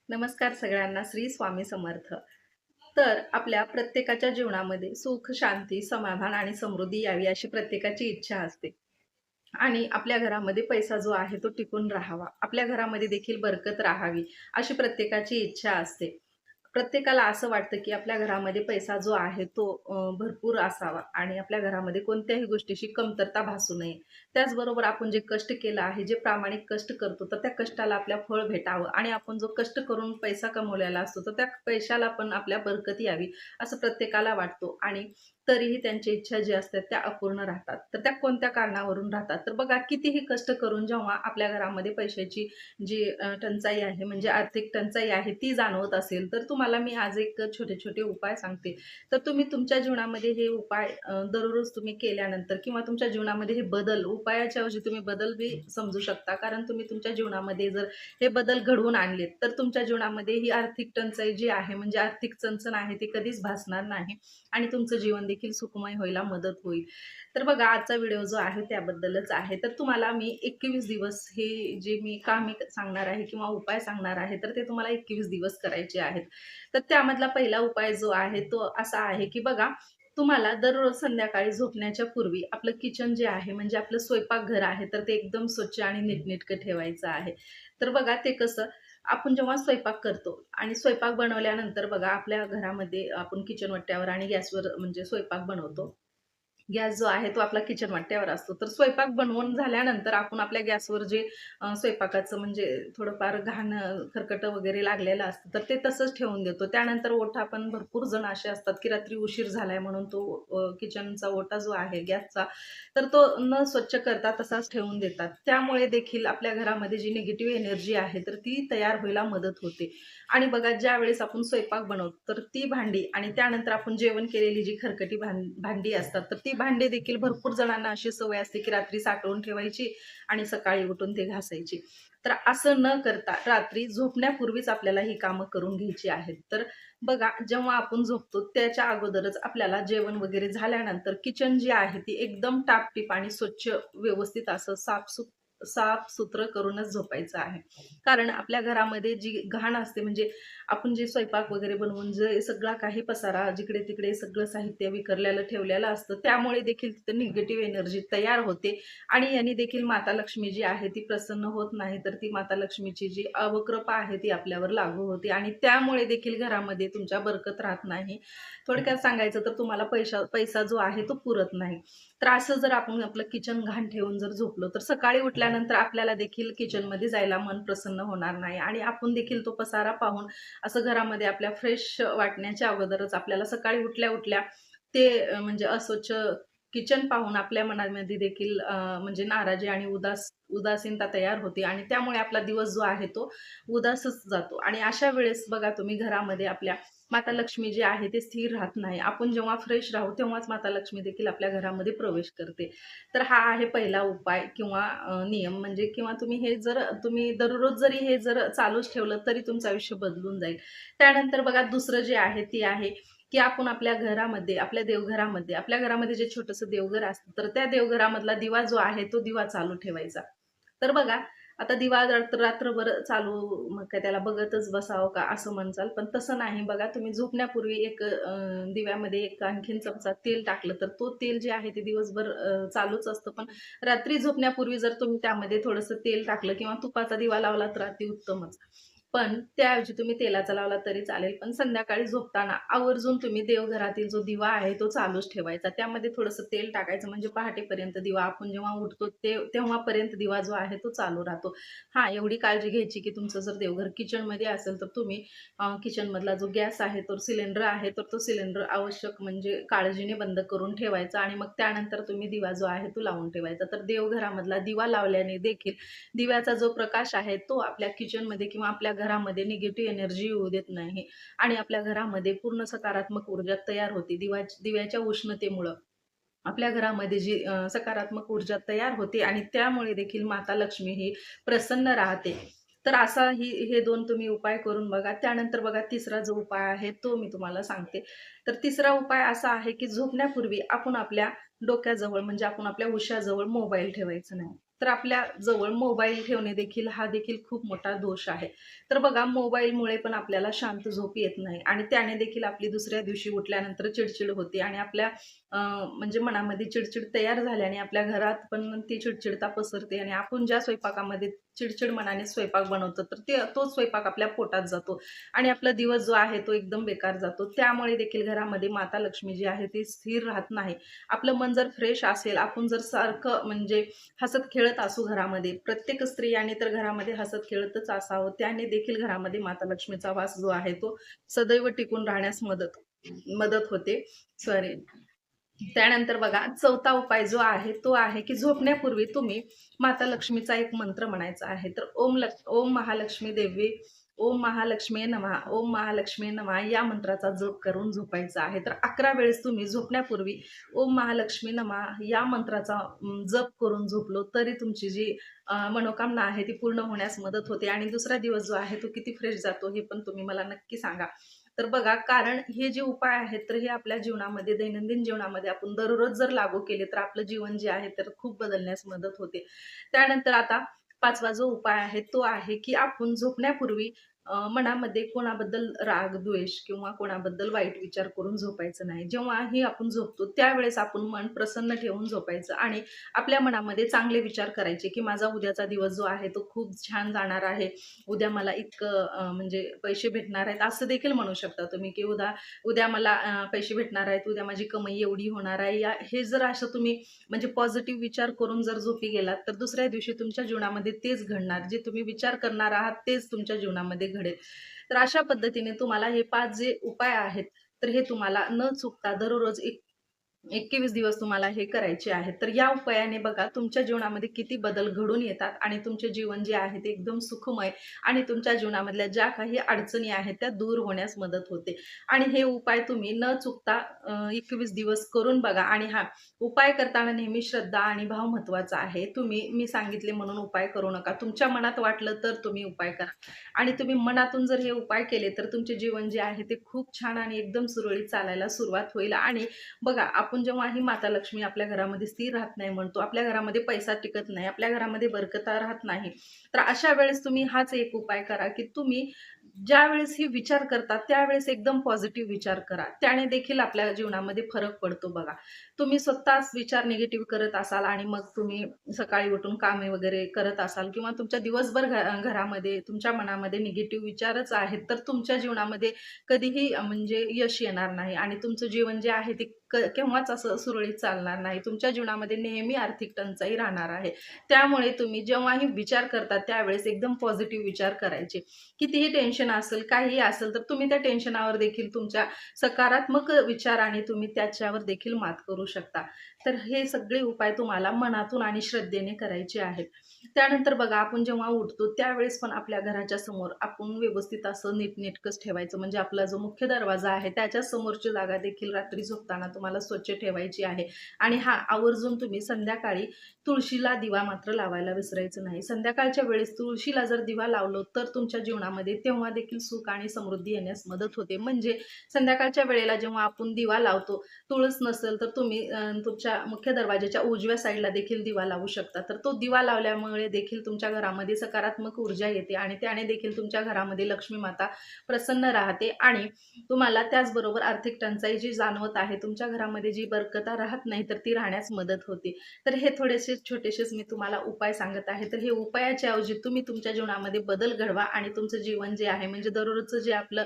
नमस्कार सगळ्यांना. श्री स्वामी समर्थ. तर आपल्या प्रत्येकाच्या जीवनामध्ये सुख, शांती, समाधान आणि समृद्धी यावी अशी प्रत्येकाची इच्छा असते. आणि आपल्या घरामध्ये पैसा जो आहे तो टिकून राहावा. आपल्या घरामध्ये देखील बरकत राहावी अशी प्रत्येकाची इच्छा असते. प्रत्येकाला असं वाटतं, की आपल्या घरामध्ये पैसा जो आहे तो भरपूर असावा आणि आपल्या घरामध्ये कोणत्याही गोष्टीची कमतरता भासू नये. त्याचबरोबर आपण जे कष्ट केलं आहे, जे प्रामाणिक कष्ट करतो, तर त्या कष्टाला आपल्या फळ भेटावं आणि आपण जो कष्ट करून पैसा कमवलेला असतो, तर त्या पैशाला पण आपल्या बरकत यावी, असं प्रत्येकाला वाटतो आणि तरीही त्यांची इच्छा जी असतात त्या अपूर्ण राहतात. तर त्या कोणत्या कारणावरून राहतात? तर बघा कितीही कष्ट करून जेव्हा आपल्या घरामध्ये पैशाची जी टंचाई आहे म्हणजे आर्थिक टंचाई आहे ती जाणवत असेल, तर तुम्हाला मी आज एक छोटे-छोटे उपाय सांगते. तर तुम्ही तुमच्या जीवनामध्ये हे उपाय दररोज तुम्ही केल्यानंतर किंवा तुमच्या जीवनामध्ये हे बदल उपायाच्या ऐवजी तुम्ही बदल बी समजू शकता. कारण तुम्ही तुमच्या जीवनामध्ये जर हे बदल घडवून आणलेत, तर तुमच्या जीवनामध्ये ही आर्थिक टंचाई जी आहे म्हणजे आर्थिक चणचण आहे ती कधीच भासणार नाही आणि तुमचं जीवन देखील सुखमय व्हायला मदत होईल. तर बघा आजचा व्हिडिओ जो आहे त्याबद्दलच आहे. तर तुम्हाला मी 21 दिवस हे जे मी कामी सांगणार आहे किंवा उपाय सांगणार आहे, तर ते तुम्हाला 21 दिवस करायचे आहेत. तर त्यामधला पहिला उपाय जो आहे तो असा आहे, की बघा तुम्हाला दररोज संध्याकाळी झोपण्याच्या पूर्वी आपलं किचन जे आहे म्हणजे आपलं स्वयंपाकघर आहे, तर ते एकदम स्वच्छ आणि नीटनेटकं ठेवायचं आहे. तर बघा ते कसं आपण जेव्हा स्वयंपाक करतो आणि स्वयंपाक बनवल्यानंतर बघा आपल्या घरामध्ये आपण किचन वट्ट्यावर आणि गॅसवर म्हणजे स्वयंपाक बनवतो. गॅस जो आहे तो आपला किचन वाट्यावर असतो. तर स्वयंपाक बनवून झाल्यानंतर आपण आपल्या गॅसवर जे स्वयंपाकाचं म्हणजे थोडंफार घाण खरकटं वगैरे लागलेलं असतं, तर ते तसंच ठेवून देतो. त्यानंतर ओठा पण भरपूर जण असे असतात, की रात्री उशीर झालाय म्हणून तो किचनचा ओटा जो आहे गॅसचा, तर तो न स्वच्छ करता तसाच ठेवून देतात. त्यामुळे देखील आपल्या घरामध्ये जी निगेटिव्ह एनर्जी आहे, तर ती तयार व्हायला मदत होते. आणि बघा ज्यावेळेस आपण स्वयंपाक बनवतो, तर ती भांडी आणि त्यानंतर आपण जेवण केलेली जी खरकटी भांडी असतात, तर ती भांडी देखील भरपूर जणांना अशी सवय असते, की रात्री साठवून ठेवायची आणि सकाळी उठून ते घासायची. तर असं न करता रात्री झोपण्यापूर्वीच आपल्याला ही कामं करून घ्यायची आहेत. तर बघा जेव्हा आपण झोपतो त्याच्या अगोदरच आपल्याला जेवण वगैरे झाल्यानंतर किचन जी आहे ती एकदम टापटीप आणि स्वच्छ व्यवस्थित असं साफ-सुथरं करूनच झोपायचं आहे. कारण आपल्या घरामध्ये जी घाण असते म्हणजे आपण जे स्वयंपाक वगैरे बनवून जे सगळा काही पसारा जिकडे-तिकडे सगळं साहित्य विखरलेलं ठेवलेलं असतं, त्यामुळे देखील तिथं निगेटिव्ह एनर्जी तयार होते आणि यांनी देखील माता लक्ष्मी जी आहे ती प्रसन्न होत नाही, तर ती माता लक्ष्मीची जी अवकृपा आहे ती आपल्यावर लागू होते आणि त्यामुळे देखील घरामध्ये तुमच्या बरकत राहत नाही. थोडक्यात सांगायचं तर तुम्हाला पैसा जो आहे तो पुरत नाही. तर असं जर आपण आपलं किचन घाण ठेवून जर झोपलो, तर सकाळी उठल्यानंतर आपल्याला देखील किचनमध्ये जायला मन प्रसन्न होणार नाही आणि आपण देखील तो पसारा पाहून असं घरामध्ये आपल्या फ्रेश वाटण्याच्या अगोदरच आपल्याला सकाळी उठल्या-उठल्या ते म्हणजे अस्वच्छ किचन पाहून आपल्या मनामध्ये देखील म्हणजे नाराजी आणि उदासीनता तयार होते आणि त्यामुळे आपला दिवस जो आहे तो उदासच जातो आणि अशा वेळेस बघा तुम्ही घरामध्ये आपल्या माता लक्ष्मी जी आहे ते स्थिर राहत नाही. आपण जेव्हा फ्रेश राहू तेव्हाच माता लक्ष्मी देखील आपल्या घरामध्ये प्रवेश करते. तर हा आहे पहिला उपाय किंवा नियम म्हणजे किंवा तुम्ही दररोज जरी हे जर चालूच ठेवलं तरी तुमचं आयुष्य बदलून जाईल. त्यानंतर बघा दुसरं जे आहे ते आहे, की आपण आपल्या घरामध्ये, आपल्या घरामध्ये जे छोटंसं देवघर असतं, तर त्या देवघरामधला दिवा जो आहे तो दिवा चालू ठेवायचा. तर बघा आता दिवा रात्रभर चालू मग काय त्याला बघतच बसावं का असं म्हणसाल, पण तसं नाही. बघा तुम्ही झोपण्यापूर्वी एक दिव्यामध्ये एक आणखीन चमचा तेल टाकलं, तर तो तेल जे आहे ते दिवसभर चालूच असतं. पण रात्री झोपण्यापूर्वी जर तुम्ही त्यामध्ये थोडंसं तेल टाकलं किंवा तुपाचा दिवा लावला तर अतिउत्तमच. पण त्याऐवजी तुम्ही तेलाचा लावला तरी चालेल. पण संध्याकाळी झोपताना आवर्जून तुम्ही देवघरातील जो दिवा आहे तो चालूच ठेवायचा. त्यामध्ये थोडंसं तेल टाकायचं म्हणजे पहाटेपर्यंत दिवा आपण जेव्हा उठतो तेव्हापर्यंत दिवा जो आहे तो चालू राहतो. हां, एवढी काळजी घ्यायची की तुमचं जर देवघर किचनमध्ये असेल तर तुम्ही किचनमधला जो गॅस आहे तो सिलेंडर आहे तर तो सिलेंडर आवश्यक म्हणजे काळजीने बंद करून ठेवायचा आणि मग त्यानंतर तुम्ही दिवा जो आहे तो लावून ठेवायचा. तर देवघरामधला दिवा लावल्याने देखील दिव्याचा जो प्रकाश आहे तो आपल्या किचनमध्ये किंवा आपल्या घरामध्ये निगेटिव्ह एनर्जी येऊ देत नाही आणि आपल्या घरामध्ये पूर्ण सकारात्मक ऊर्जा तयार होते. दिव्याच्या उष्णतेमुळं आपल्या घरामध्ये जी सकारात्मक ऊर्जा तयार होते आणि त्यामुळे देखील माता लक्ष्मी ही प्रसन्न राहते. तर असा हे 2 तुम्ही उपाय करून बघा. त्यानंतर बघा तिसरा जो उपाय आहे तो मी तुम्हाला सांगते. तर तिसरा उपाय असा आहे, की झोपण्यापूर्वी आपण आपल्या डोक्याजवळ म्हणजे आपण आपल्या उशाजवळ मोबाईल ठेवायचा नाही. तर आपल्या जवळ मोबाईल ठेवणे देखील हा देखील खूप मोठा दोष आहे. तर बघा मोबाईलमुळे पण आपल्याला शांत झोप येत नाही आणि त्याने देखील आपली दुसऱ्या दिवशी उठल्यानंतर चिडचिड होते आणि आपल्या म्हणजे मनामध्ये चिडचिड तयार झाल्याने आपल्या घरात पण ती चिडचिडता पसरते आणि आपण ज्या स्वयंपाकामध्ये चिडचिड मनाने स्वयंपाक बनवतो तर तो स्वयंपाक आपल्या पोटात जातो आणि आपला दिवस जो आहे तो एकदम बेकार जातो. त्यामुळे देखील घरामध्ये माता लक्ष्मी जी आहे ती स्थिर राहत नाही. आपलं मन जर फ्रेश असेल, आपण जर सारखं म्हणजे हसत खेळत असू घरामध्ये, प्रत्येक स्त्रियाने तर घरामध्ये हसत खेळतच असावं. त्याने देखील घरामध्ये माता लक्ष्मीचा वास जो आहे तो सदैव टिकून राहण्यास मदत मदत होते. सॉरी. त्यानंतर बघा चौथा उपाय जो आहे तो आहे की झोपण्यापूर्वी तुम्ही माता लक्ष्मीचा एक मंत्र म्हणायचा आहे. तर ओम महालक्ष्मी देवी, ओम महालक्ष्मी नमः, ओम महालक्ष्मी नमः या मंत्राचा जप करून झोपायचा आहे. तर 11 वेळेस तुम्ही झोपण्यापूर्वी ओम महालक्ष्मी नमः या मंत्राचा जप करून झोपलो तरी तुमची जी मनोकामना आहे ती पूर्ण होण्यास मदत होते आणि दुसरा दिवस जो आहे तो किती फ्रेश जातो हे पण तुम्ही मला नक्की सांगा. तर बघा, कारण हे जे उपाय आहेत, तर हे आपल्या जीवनामध्ये, दैनंदिन जीवनामध्ये आपण दररोज जर लागू केले, तर आपलं जीवन जे आहे, तर खूप बदलण्यास मदत होते. त्यानंतर आता 5वा जो उपाय आहे, तो आहे, की आपण झोपण्यापूर्वी मनामध्ये कोणाबद्दल राग, द्वेष किंवा कोणाबद्दल वाईट विचार करून झोपायचं नाही. जेव्हाही आपण झोपतो, त्यावेळेस आपण मन प्रसन्न ठेवून झोपायचं आणि आपल्या मनामध्ये चांगले विचार करायचे, की माझा उद्याचा दिवस जो आहे, तो खूप छान जाणार आहे. उद्या मला इतकं म्हणजे पैसे भेटणार आहेत, असं देखील म्हणू शकता तुम्ही, की उद्या उद्या मला पैसे भेटणार आहेत, उद्या माझी कमाई एवढी होणार आहे. हे जर असं तुम्ही म्हणजे पॉझिटिव्ह विचार करून जर झोपी गेलात, तर दुसऱ्या दिवशी तुमच्या जीवनामध्ये तेच घडणार. जे तुम्ही विचार करणार आहात, तेच तुमच्या जीवनामध्ये घडेल. तर अशा पद्धतीने तुम्हाला हे 5 जे उपाय आहेत, तर हे तुम्हाला न चुकता दररोज 21 दिवस तुम्हाला हे करायचे आहे. तर या उपायाने बघा तुमच्या जीवनामध्ये किती बदल घडून येतात आणि तुमचे जीवन जे आहे ते एकदम सुखमय आणि तुमच्या जीवनामधल्या ज्या काही अडचणी आहेत त्या दूर होण्यास मदत होते. आणि हे उपाय तुम्ही न चुकता 21 दिवस करून बघा आणि हा उपाय करताना नेहमी श्रद्धा आणि भाव महत्त्वाचा आहे. मी सांगितले म्हणून उपाय करू नका. तुमच्या मनात वाटलं तर तुम्ही उपाय करा आणि तुम्ही मनातून जर हे उपाय केले तर तुमचे जीवन जे आहे ते खूप छान आणि एकदम सुरळीत चालायला सुरुवात होईल आणि बघा, आपण जेव्हाही माता लक्ष्मी आपल्या घरामध्ये स्थिर राहत नाही म्हणतो, आपल्या घरामध्ये पैसा टिकत नाही, आपल्या घरामध्ये बरकत राहत नाही. तर अशा वेळेस तुम्ही हाच एक उपाय करा, की तुम्ही ज्यावेळेस हे विचार करता, त्यावेळेस एकदम पॉझिटिव्ह विचार करा. त्याने देखील आपल्या जीवनामध्ये फरक पडतो बघा. तुम्ही स्वतःच विचार निगेटिव्ह करत असाल आणि मग तुम्ही सकाळी उठून कामे वगैरे करत असाल किंवा तुमच्या दिवसभर घरामध्ये तुमच्या मनामध्ये निगेटिव्ह विचारच आहेत, तर तुमच्या जीवनामध्ये कधीही म्हणजे यश येणार नाही आणि तुमचं जीवन जे आहे ते केव्हाच असं सुरळीत चालणार नाही. तुमच्या जीवनामध्ये नेहमी आर्थिक टंचाई राहणार आहे. त्यामुळे तुम्ही जेव्हाही विचार करता त्यावेळेस एकदम पॉझिटिव्ह विचार करायचे. कितीही टेन्शन असेल, काहीही असेल, तर तुम्ही त्या टेन्शनावर देखील तुमच्या सकारात्मक विचाराने तुम्ही त्याच्यावर देखील मात करू शकता. तर हे सगळे उपाय तुम्हाला मनातून आणि श्रद्धेने करायचे आहेत. त्यानंतर बघा, आपण जेव्हा उठतो त्यावेळेस पण आपल्या घराच्या समोर आपण व्यवस्थित असं नीटनेटकंच ठेवायचं. म्हणजे आपला जो मुख्य दरवाजा आहे त्याच्या समोरची जागा देखील रात्री झोपताना तुम्हाला स्वच्छ ठेवायची आहे. आणि आवर्जून तुम्ही संध्याकाळी तुळशीला दिवा मात्र लावायला विसरायचं नाही. संध्याकाळच्या वेळेस तुळशीला जर दिवा लावलो तर तुमच्या जीवनामध्ये तेव्हा देखील सुख आणि समृद्धी येण्यास मदत होते. म्हणजे संध्याकाळच्या वेळेला जेव्हा आपण दिवा लावतो, तुळस नसेल तर तुम्ही तुमच्या मुख्य दरवाजाच्या उजव्या साईडला देखील दिवा लावू शकता. तर तो दिवा लावल्यामुळे देखील तुमच्या घरामध्ये सकारात्मक ऊर्जा येते आणि त्याने देखील तुमच्या घरामध्ये लक्ष्मी माता प्रसन्न राहते आणि तुम्हाला त्याचबरोबर आर्थिक टंचाई जी जाणवत आहे, तुमच्या घरामध्ये जी बरकता राहत नाही, तर ती राहण्यास मदत होते. तर हे थोडेसे छोटेसेच मी तुम्हाला उपाय सांगत आहे. तर हे उपायाच्या ऐवजी तुम्ही तुमच्या जीवनामध्ये बदल घडवा आणि तुमचं जीवन जे आहे म्हणजे दररोजचं जे आपलं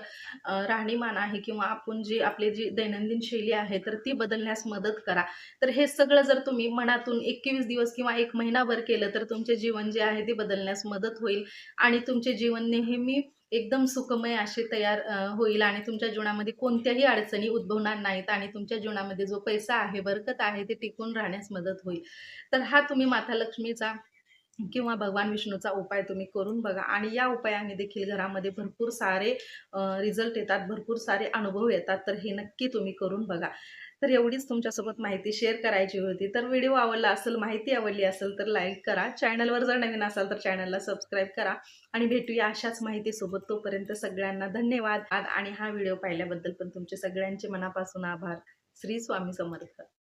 राहणीमान आहे किंवा आपण जी आपली जी दैनंदिन शैली आहे, तर ती बदलण्यास मदत करा. तर हे सगळं जर तुम्ही मनातून 21 दिवस किंवा 1 महिनाभर केलं, तर तुमचे जीवन जे आहे ते बदलण्यास मदत होईल आणि तुमचे जीवन नेहमी एकदम सुखमय असे तयार होईल आणि तुमच्या जीवनामध्ये कोणत्याही अडचणी उद्भवणार नाहीत आणि तुमच्या जीवनामध्ये जो पैसा आहे, बरकत आहे, ते टिकून राहण्यास मदत होईल. तर हा तुम्ही माता लक्ष्मीचा किंवा भगवान विष्णूचा उपाय तुम्ही करून बघा आणि या उपायाने देखील घरामध्ये भरपूर सारे रिझल्ट येतात, भरपूर सारे अनुभव येतात. तर हे नक्की तुम्ही करून बघा. तर एवढीच तुमच्यासोबत माहिती शेअर करायची होती. तर व्हिडिओ आवडला असेल, माहिती आवडली असेल तर लाईक करा. चॅनलवर जर नवीन असाल तर चॅनलला सबस्क्राईब करा आणि भेटूया अशाच माहितीसोबत. तोपर्यंत सगळ्यांना धन्यवाद आणि हा व्हिडिओ पाहिल्याबद्दल पण तुमचे सगळ्यांचे मनापासून आभार. श्री स्वामी समर्थ.